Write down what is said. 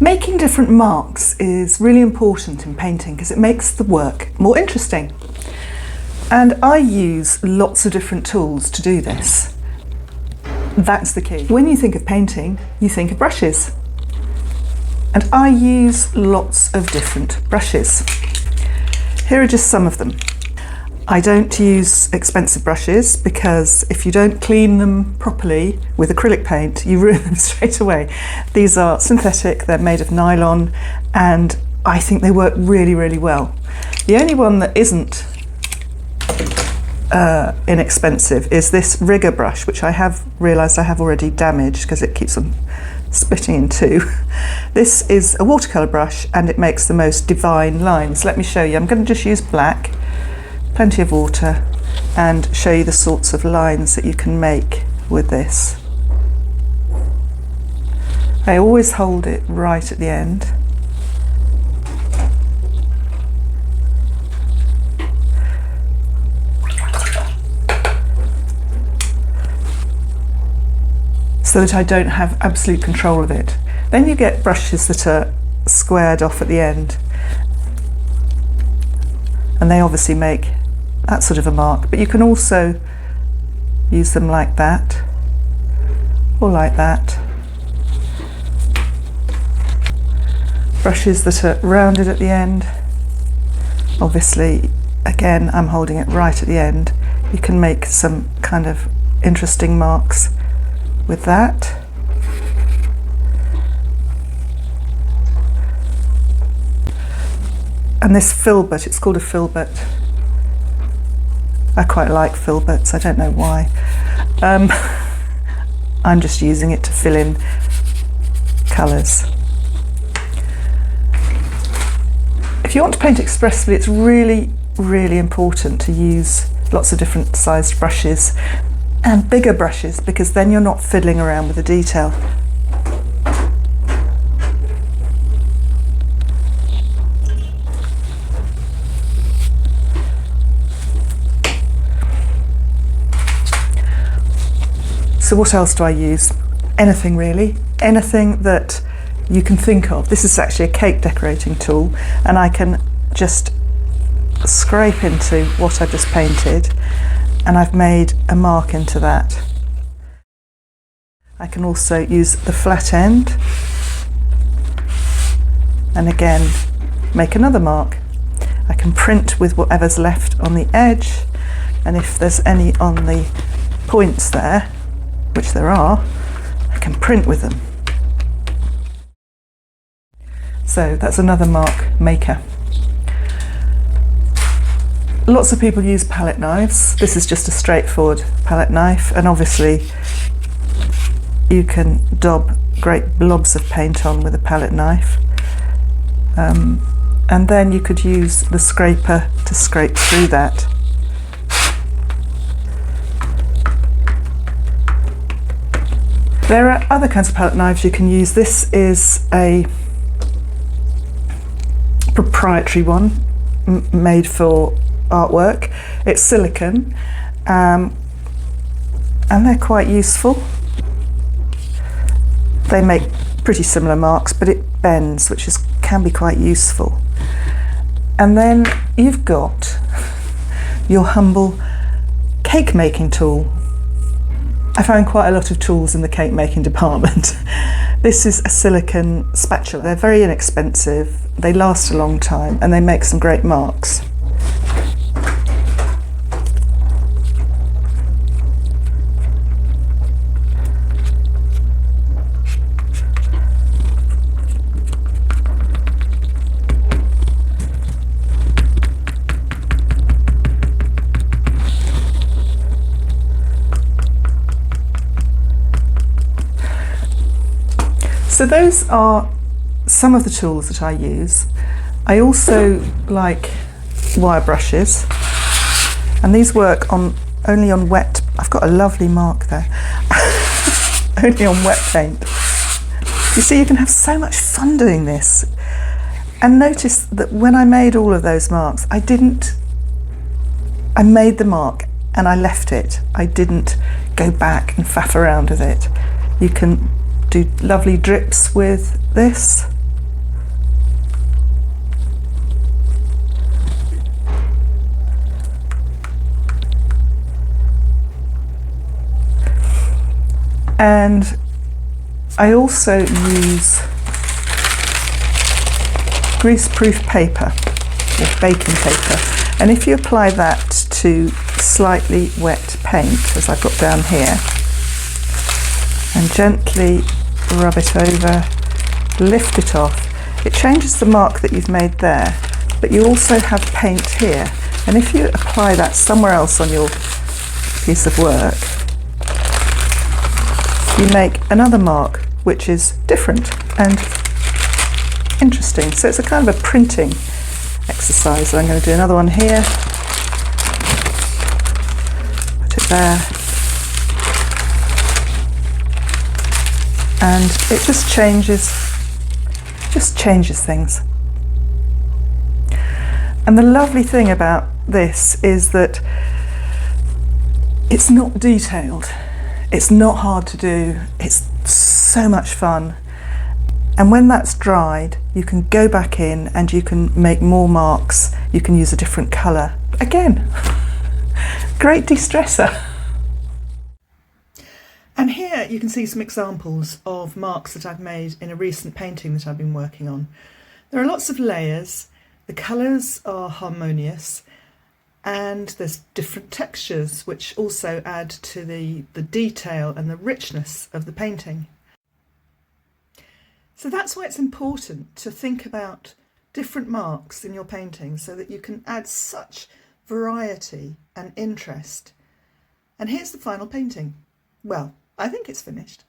Making different marks is really important in painting because it makes the work more interesting. And I use lots of different tools to do this. That's the key. When you think of painting, you think of brushes. And I use lots of different brushes. Here are just some of them. I don't use expensive brushes because if you don't clean them properly with acrylic paint, you ruin them straight away. These are synthetic, they're made of nylon, and I think they work really, really well. The only one that isn't inexpensive is this rigger brush, which I have realised I have already damaged because it keeps on splitting in two. This is a watercolour brush and it makes the most divine lines. Let me show you. I'm going to just use black, plenty of water, and show you the sorts of lines that you can make with this. I always hold it right at the end. So that I don't have absolute control of it. Then you get brushes that are squared off at the end, and they obviously make that sort of a mark, but you can also use them like that or like that. Brushes that are rounded at the end, obviously again I'm holding it right at the end. You can make some kind of interesting marks with that. And this filbert, it's called a filbert. I quite like filberts, I don't know why. I'm just using it to fill in colours. If you want to paint expressively, it's really, really important to use lots of different sized brushes and bigger brushes, because then you're not fiddling around with the detail. So what else do I use? Anything really, anything that you can think of. This is actually a cake decorating tool, and I can just scrape into what I've just painted, and I've made a mark into that. I can also use the flat end and again make another mark. I can print with whatever's left on the edge, and if there's any on the points there, which there are, I can print with them. So that's another mark maker. Lots of people use palette knives. This is just a straightforward palette knife, and obviously you can daub great blobs of paint on with a palette knife. And then you could use the scraper to scrape through that. There are other kinds of palette knives you can use. This is a proprietary one made for artwork. It's silicone, and they're quite useful. They make pretty similar marks, but it bends, which can be quite useful. And then you've got your humble cake making tool. I found quite a lot of tools in the cake making department. This is a silicone spatula. They're very inexpensive, they last a long time, and they make some great marks. So those are some of the tools that I use. I also like wire brushes, and these work only on wet. I've got a lovely mark there. Only on wet paint. You see, you can have so much fun doing this. And notice that when I made all of those marks, I made the mark and I left it. I didn't go back and faff around with it. You can do lovely drips with this. And I also use greaseproof paper or baking paper, and if you apply that to slightly wet paint, as I've got down here, and gently rub it over, lift it off, it changes the mark that you've made there, but you also have paint here, and if you apply that somewhere else on your piece of work, you make another mark which is different and interesting. So it's a kind of a printing exercise. So I'm going to do another one here, put it there, and it just changes things. And the lovely thing about this is that it's not detailed, it's not hard to do, it's so much fun. And when that's dried, you can go back in and you can make more marks. You can use a different colour. Again, great de-stressor. And here you can see some examples of marks that I've made in a recent painting that I've been working on. There are lots of layers, the colours are harmonious, and there's different textures which also add to the detail and the richness of the painting. So that's why it's important to think about different marks in your painting so that you can add such variety and interest. And here's the final painting. Well, I think it's finished.